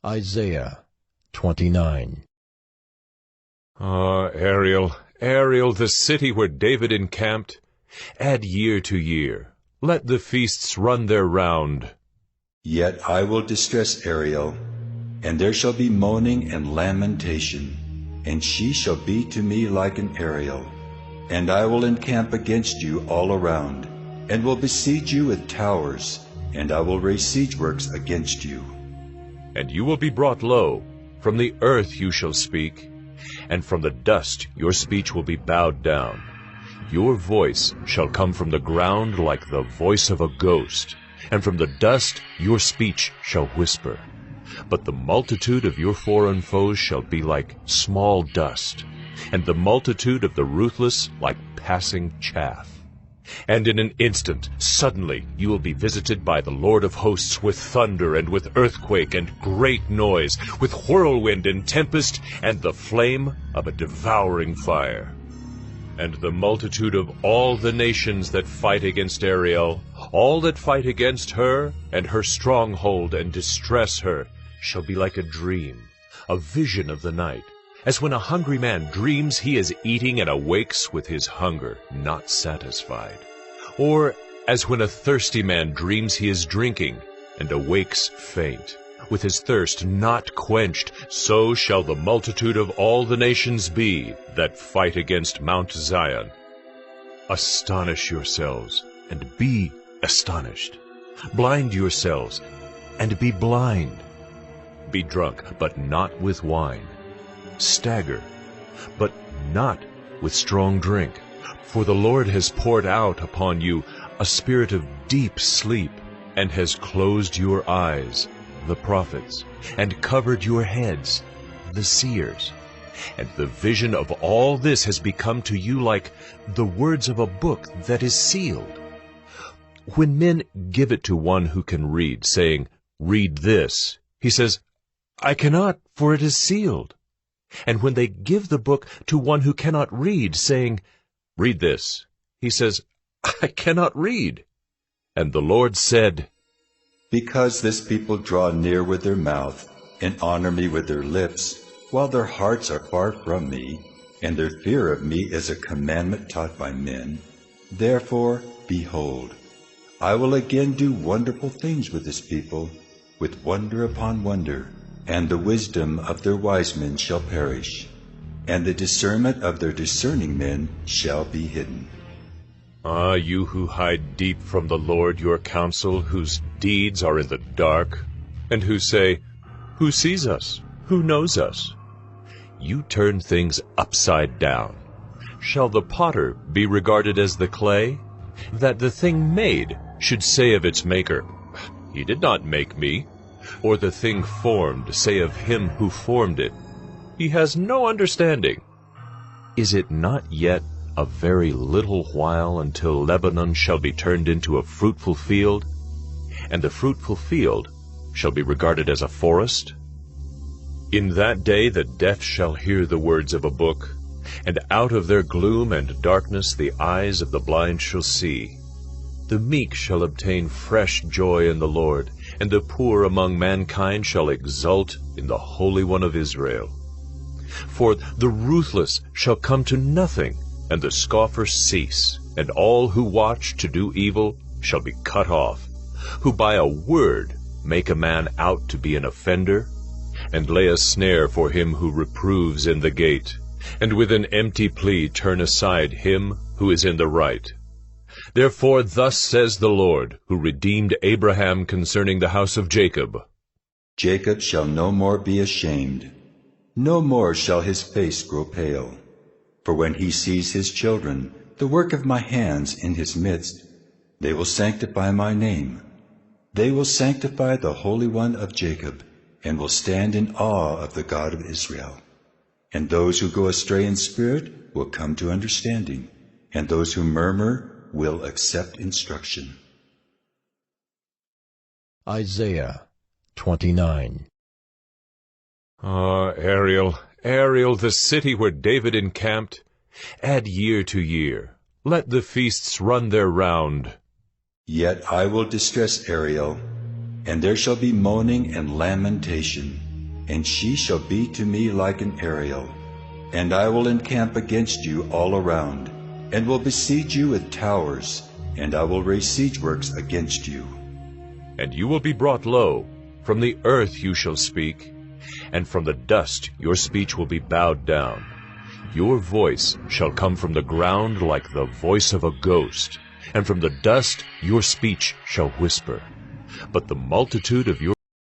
Isaiah 29. Ah, Ariel, Ariel, the city where David encamped, add year to year. Let the feasts run their round. Yet I will distress Ariel, and there shall be moaning and lamentation, and she shall be to me like an Ariel. And I will encamp against you all around, and will besiege you with towers, and I will raise siege works against you. And you will be brought low. From the earth you shall speak, and from the dust your speech will be bowed down. Your voice shall come from the ground like the voice of a ghost, and from the dust your speech shall whisper. But the multitude of your foreign foes shall be like small dust, and the multitude of the ruthless like passing chaff. And in an instant, suddenly, you will be visited by the Lord of hosts with thunder and with earthquake and great noise, with whirlwind and tempest and the flame of a devouring fire. And the multitude of all the nations that fight against Ariel, all that fight against her and her stronghold and distress her, shall be like a dream, a vision of the night, as when a hungry man dreams he is eating and awakes with his hunger not satisfied, or as when a thirsty man dreams he is drinking and awakes faint, with his thirst not quenched, so shall the multitude of all the nations be that fight against Mount Zion. Astonish yourselves, and be astonished. Blind yourselves, and be blind. Be drunk, but not with wine. Stagger, but not with strong drink. For the Lord has poured out upon you a spirit of deep sleep, and has closed your eyes, the prophets, and covered your heads, the seers. And the vision of all this has become to you like the words of a book that is sealed. When men give it to one who can read, saying, "Read this," he says, "I cannot, for it is sealed." And when they give the book to one who cannot read, saying, "Read this," he says, "I cannot read." And the Lord said, Because this people draw near with their mouth, and honor me with their lips, while their hearts are far from me, and their fear of me is a commandment taught by men, therefore, behold, I will again do wonderful things with this people, with wonder upon wonder, and the wisdom of their wise men shall perish, and the discernment of their discerning men shall be hidden. Ah, you who hide deep from the Lord your counsel, whose deeds are in the dark, and who say, "Who sees us? Who knows us?" You turn things upside down. Shall the potter be regarded as the clay, that the thing made should say of its maker, "He did not make me," or the thing formed say of him who formed it, "He has no understanding"? Is it not yet a very little while until Lebanon shall be turned into a fruitful field, and the fruitful field shall be regarded as a forest? In that day the deaf shall hear the words of a book, and out of their gloom and darkness the eyes of the blind shall see. The meek shall obtain fresh joy in the Lord, and the poor among mankind shall exult in the Holy One of Israel. For the ruthless shall come to nothing, and the scoffers cease, and all who watch to do evil shall be cut off, who by a word make a man out to be an offender, and lay a snare for him who reproves in the gate, and with an empty plea turn aside him who is in the right. Therefore thus says the Lord, who redeemed Abraham concerning the house of Jacob, Jacob shall no more be ashamed, no more shall his face grow pale. For when he sees his children, the work of my hands in his midst, they will sanctify my name. They will sanctify the Holy One of Jacob, and will stand in awe of the God of Israel. And those who go astray in spirit will come to understanding, and those who murmur will accept instruction. Isaiah 29. Ah, Ariel, Ariel, the city where David encamped, add year to year. Let the feasts run their round. Yet I will distress Ariel, and there shall be moaning and lamentation, and she shall be to me like an Ariel. And I will encamp against you all around, and will besiege you with towers, and I will raise siege works against you. And you will be brought low. From the earth you shall speak, and from the dust your speech will be bowed down. Your voice shall come from the ground like the voice of a ghost, and from the dust your speech shall whisper. But the multitude of your